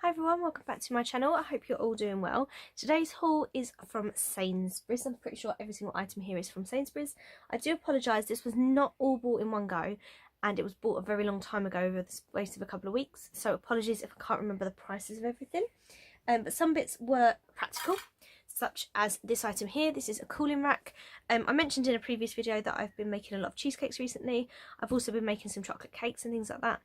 Hi everyone, welcome back to my channel. I hope you're all doing well. Today's haul is from Sainsbury's. I'm pretty sure every single item here is from Sainsbury's. I do apologise, this was not all bought in one go and it was bought a very long time ago over the space of a couple of weeks. So apologies if I can't remember the prices of everything. But some bits were practical, such as this item here. This is a cooling rack. I mentioned in a previous video that I've been making a lot of cheesecakes recently. I've also been making some chocolate cakes and things like that.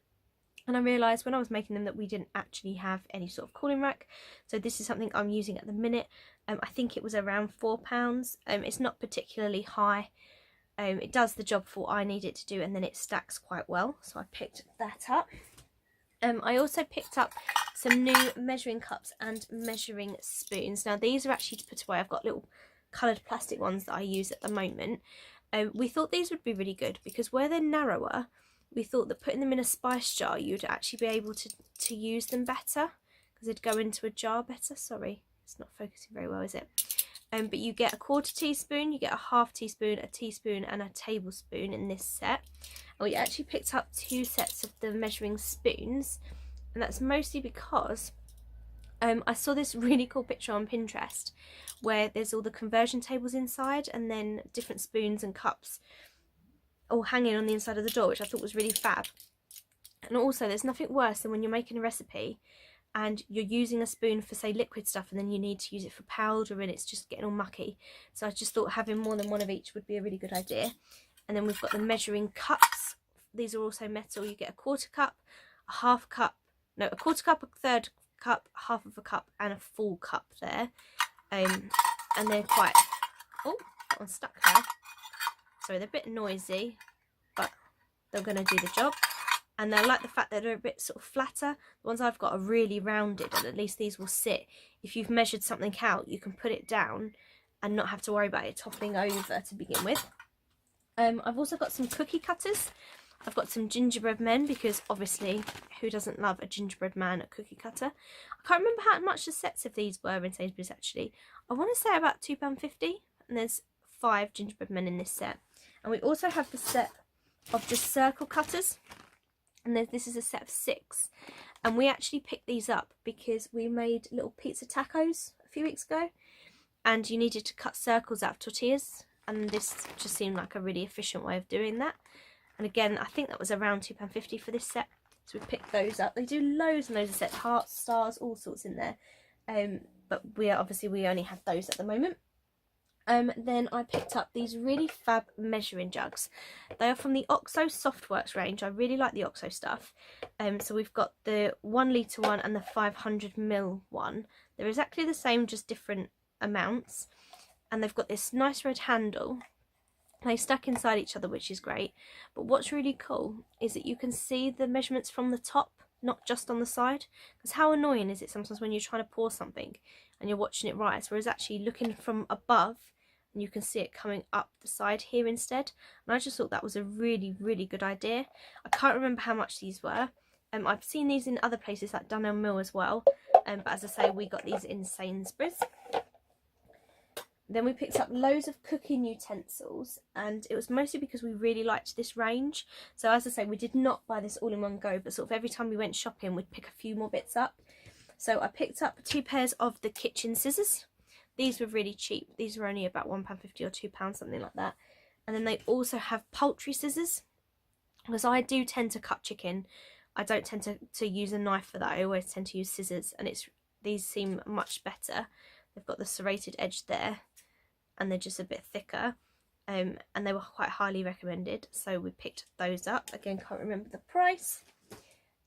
And I realised when I was making them that we didn't actually have any sort of cooling rack. So this is something I'm using at the minute. I think it was around £4. It's not particularly high. It does the job for what I need it to do, and then it stacks quite well. So I picked that up. I also picked up some new measuring cups and measuring spoons. Now these are actually to put away. I've got little coloured plastic ones that I use at the moment. We thought these would be really good because where they're narrower, we thought that putting them in a spice jar, you'd actually be able to use them better because they'd go into a jar better. Sorry, it's not focusing very well, is it? But you get a 1/4 teaspoon, you get a 1/2 teaspoon, a teaspoon and a tablespoon in this set. And we actually picked up 2 sets of the measuring spoons, and that's mostly because I saw this really cool picture on Pinterest where there's all the conversion tables inside and then different spoons and cups all hanging on the inside of the door, which I thought was really fab. And also there's nothing worse than when you're making a recipe and you're using a spoon for, say, liquid stuff, and then you need to use it for powder and it's just getting all mucky. So I just thought having more than one of each would be a really good idea. And then we've got the measuring cups. These are also metal. You get a 1/4 cup, a 1/2 cup, no, a 1/4 cup, a 1/3 cup, 1/2 of a cup and a full cup there. And they're quite, oh, that one's stuck there. So they're a bit noisy, but they're going to do the job. And I like the fact that they're a bit sort of flatter. The ones I've got are really rounded, and at least these will sit. If you've measured something out, you can put it down and not have to worry about it toppling over to begin with. I've also got some cookie cutters. I've got some gingerbread men because obviously who doesn't love a gingerbread man at cookie cutter. I can't remember how much the sets of these were in Sainsbury's actually. I want to say about £2.50, and there's 5 gingerbread men in this set. And we also have the set of just circle cutters, and this is a set of 6. And we actually picked these up because we made little pizza tacos a few weeks ago, and you needed to cut circles out of tortillas, and this just seemed like a really efficient way of doing that. And again, I think that was around £2.50 for this set, so we picked those up. They do loads and loads of sets, hearts, stars, all sorts in there, but we only have those at the moment. Then I picked up these really fab measuring jugs. They are from the OXO Softworks range. I really like the OXO stuff. So we've got the 1 litre one and the 500ml one. They're exactly the same, just different amounts. And they've got this nice red handle. They stack inside each other, which is great. But what's really cool is that you can see the measurements from the top, not just on the side. Because how annoying is it sometimes when you're trying to pour something and you're watching it rise, whereas actually looking from above, and you can see it coming up the side here instead. And I just thought that was a really, really good idea. I can't remember how much these were. I've seen these in other places like Dunelm Mill as well. But as I say, we got these in Sainsbury's. Then we picked up loads of cooking utensils, and it was mostly because we really liked this range. So as I say, we did not buy this all in one go, but sort of every time we went shopping, we'd pick a few more bits up. So I picked up 2 pairs of the kitchen scissors. These were really cheap. These were only about £1.50 or £2, something like that. And then they also have poultry scissors, because I do tend to cut chicken. I don't tend to use a knife for that. I always tend to use scissors, and these seem much better. They've got the serrated edge there, and they're just a bit thicker. And they were quite highly recommended, so we picked those up. Again, can't remember the price.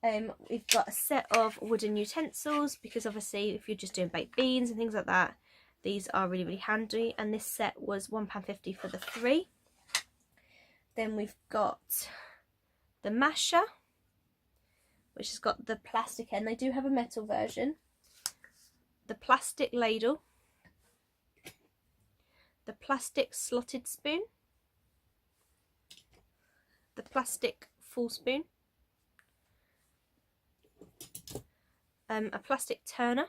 We've got a set of wooden utensils, because obviously if you're just doing baked beans and things like that, these are really, really handy, and this set was £1.50 for the 3. Then we've got the masher, which has got the plastic end. They do have a metal version. The plastic ladle. The plastic slotted spoon. The plastic full spoon. A plastic turner.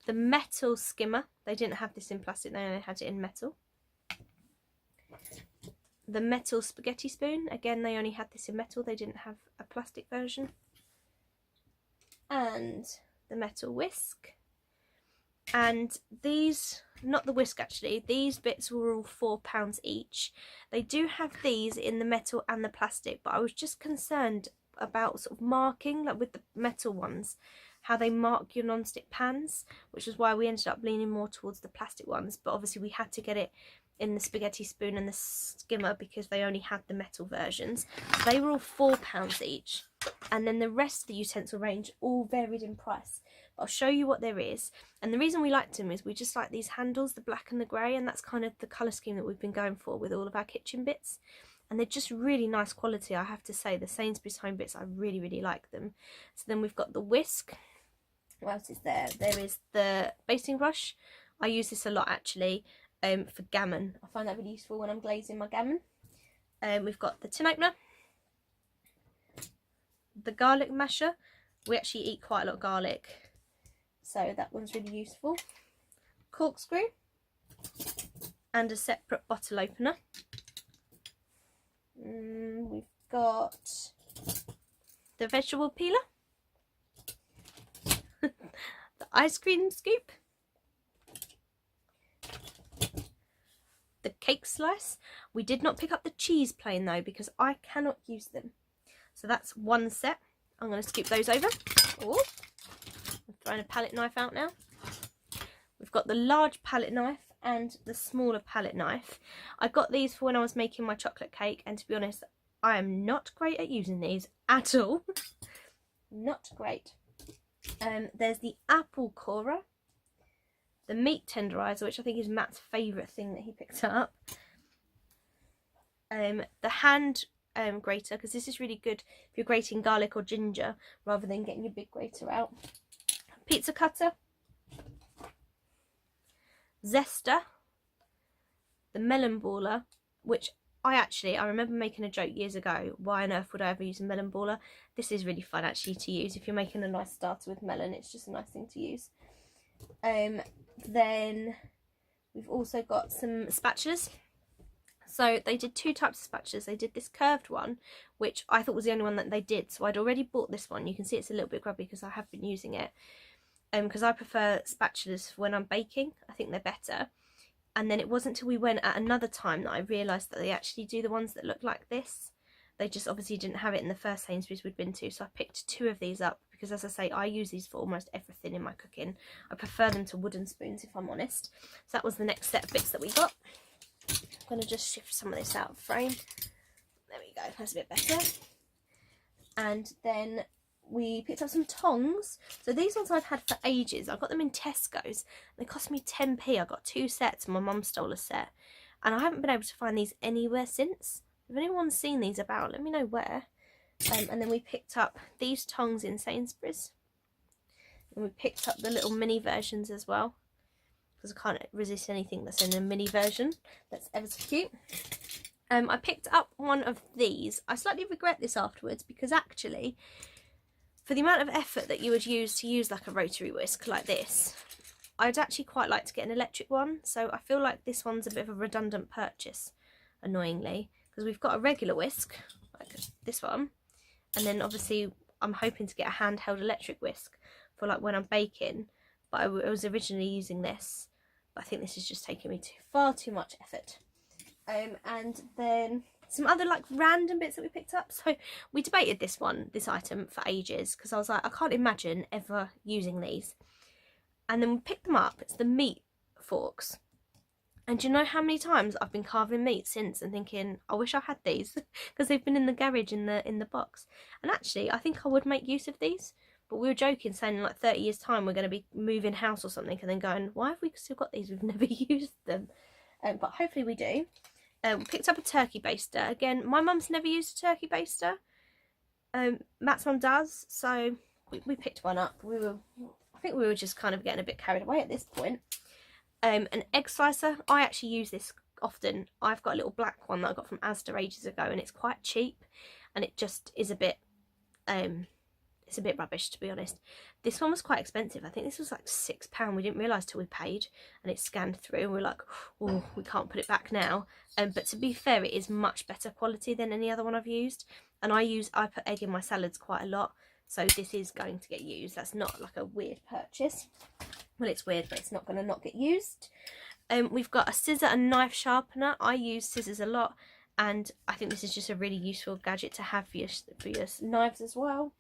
The metal skimmer. They didn't have this in plastic, they only had it in metal. The metal spaghetti spoon. Again, they only had this in metal, they didn't have a plastic version. and the metal whisk. And these, not the whisk actually, these bits were all £4 each. They do have these in the metal and the plastic, but I was just concerned about sort of marking, like with the metal ones, how they mark your non-stick pans, which is why we ended up leaning more towards the plastic ones. But obviously we had to get it in the spaghetti spoon and the skimmer because they only had the metal versions. So they were all £4 each, and then the rest of the utensil range all varied in price. But I'll show you what there is. And the reason we liked them is we just like these handles, the black and the grey, and that's kind of the colour scheme that we've been going for with all of our kitchen bits. And they're just really nice quality, I have to say. The Sainsbury's home bits, I really, really like them. So then we've got the whisk. What else is there? There is the basting brush. I use this a lot actually for gammon. I find that really useful when I'm glazing my gammon. We've got the tin opener. The garlic masher. We actually eat quite a lot of garlic, so that one's really useful. Corkscrew. And a separate bottle opener. We've got the vegetable peeler. The ice cream scoop. The cake slice. We did not pick up the cheese plane though because I cannot use them. So that's one set. I'm going to scoop those over. Oh, I'm throwing a palette knife out now. We've got the large palette knife and the smaller palette knife. I got these for when I was making my chocolate cake, and to be honest, I am not great at using these at all. Not great. There's the apple corer, the meat tenderizer, which I think is Matt's favourite thing that he picked up. The hand grater, because this is really good if you're grating garlic or ginger rather than getting your big grater out. Pizza cutter. Zester. The melon baller, which I remember making a joke years ago, why on earth would I ever use a melon baller? This is really fun actually to use if you're making a nice starter with melon. It's just a nice thing to use. Then we've also got some spatulas. So they did two types of spatulas. They did this curved one, which I thought was the only one that they did. So I'd already bought this one. You can see it's a little bit grubby because I have been using it. Because I prefer spatulas for when I'm baking. I think they're better. And then it wasn't until we went at another time that I realised that they actually do the ones that look like this. They just obviously didn't have it in the first Sainsbury's we'd been to. So I picked two of these up because, as I say, I use these for almost everything in my cooking. I prefer them to wooden spoons, if I'm honest. So that was the next set of bits that we got. I'm going to just shift some of this out of frame. There we go, that's a bit better. And then we picked up some tongs. So these ones I've had for ages. I got them in Tesco's. They cost me 10p. I got two sets and my mum stole a set. And I haven't been able to find these anywhere since. If anyone's seen these about, let me know where. And then we picked up these tongs in Sainsbury's. And we picked up the little mini versions as well, because I can't resist anything that's in a mini version. That's ever so cute. I picked up one of these. I slightly regret this afterwards because actually, for the amount of effort that you would use to use like a rotary whisk like this, I'd actually quite like to get an electric one. So I feel like this one's a bit of a redundant purchase, annoyingly, because we've got a regular whisk, like this one, and then obviously I'm hoping to get a handheld electric whisk for like when I'm baking, but I was originally using this, but I think this is just taking me far too much effort. And then some other like random bits that we picked up. So we debated this item for ages because I was like, I can't imagine ever using these. And then we picked them up. It's the meat forks. And do you know how many times I've been carving meat since and thinking, I wish I had these, because they've been in the garage in the box. And actually, I think I would make use of these. But we were joking, saying in like 30 years' time we're going to be moving house or something, and then going, why have we still got these? We've never used them. But hopefully we do. We picked up a turkey baster. Again, my mum's never used a turkey baster. Matt's mum does, so we picked one up. I think we were just kind of getting a bit carried away at this point. An egg slicer. I actually use this often. I've got a little black one that I got from Asda ages ago, and it's quite cheap, and it just is a bit it's a bit rubbish, to be honest. This one was quite expensive. I think this was like £6. We didn't realise till we paid, and it scanned through, and we were like, oh, we can't put it back now. But to be fair, it is much better quality than any other one I've used, and I put egg in my salads quite a lot, so this is going to get used. That's not like a weird purchase. Well, it's weird, but it's not going to not get used. We've got a scissor and knife sharpener. I use scissors a lot, and I think this is just a really useful gadget to have for your knives as well.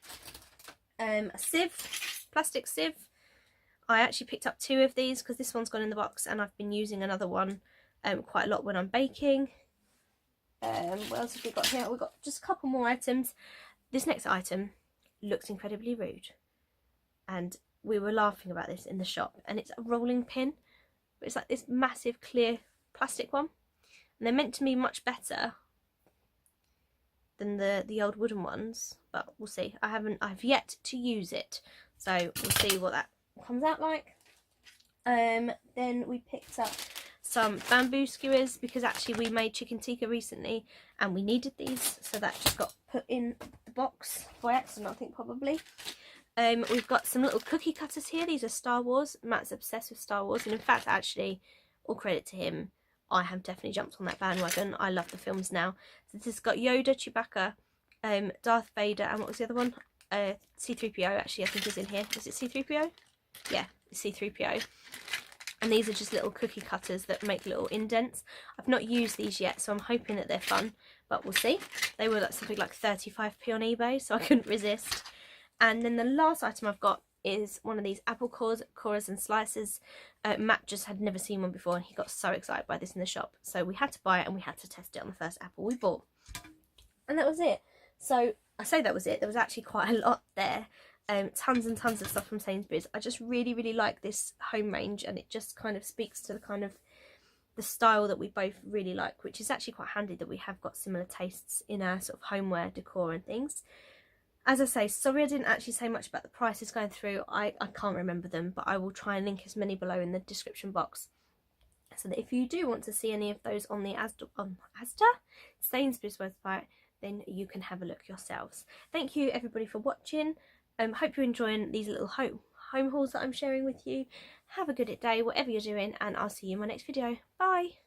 A sieve, plastic sieve. I actually picked up 2 of these because this one's gone in the box, and I've been using another one quite a lot when I'm baking. What else have we got here? We've got just a couple more items. This next item looks incredibly rude, and we were laughing about this in the shop, and it's a rolling pin. But it's like this massive clear plastic one, and they're meant to be much better than the old wooden ones, but we'll see. I've yet to use it, so we'll see what that comes out like. Then we picked up some bamboo skewers because actually we made chicken tikka recently and we needed these, so that just got put in the box by accident, I think, probably. We've got some little cookie cutters here. These are Star Wars. Matt's obsessed with Star Wars, and in fact, actually, all credit to him, I have definitely jumped on that bandwagon. I love the films now. So this has got Yoda, Chewbacca, Darth Vader, and what was the other one? C-3PO, actually, I think is in here. Is it C-3PO? Yeah, it's C-3PO. And these are just little cookie cutters that make little indents. I've not used these yet, so I'm hoping that they're fun, but we'll see. They were like something like 35p on eBay, so I couldn't resist. And then the last item I've got is one of these apple cores and slicers. Matt just had never seen one before, and he got so excited by this in the shop. So we had to buy it, and we had to test it on the first apple we bought. And that was it. So I say that was it. There was actually quite a lot there. Tons and tons of stuff from Sainsbury's. I just really, really like this home range, and it just kind of speaks to the kind of the style that we both really like, which is actually quite handy that we have got similar tastes in our sort of homeware decor and things. As I say, sorry I didn't actually say much about the prices going through. I can't remember them, but I will try and link as many below in the description box, so that if you do want to see any of those on the Sainsbury's website, then you can have a look yourselves. Thank you everybody for watching. Hope you're enjoying these little home hauls that I'm sharing with you. Have a good day, whatever you're doing, and I'll see you in my next video. Bye!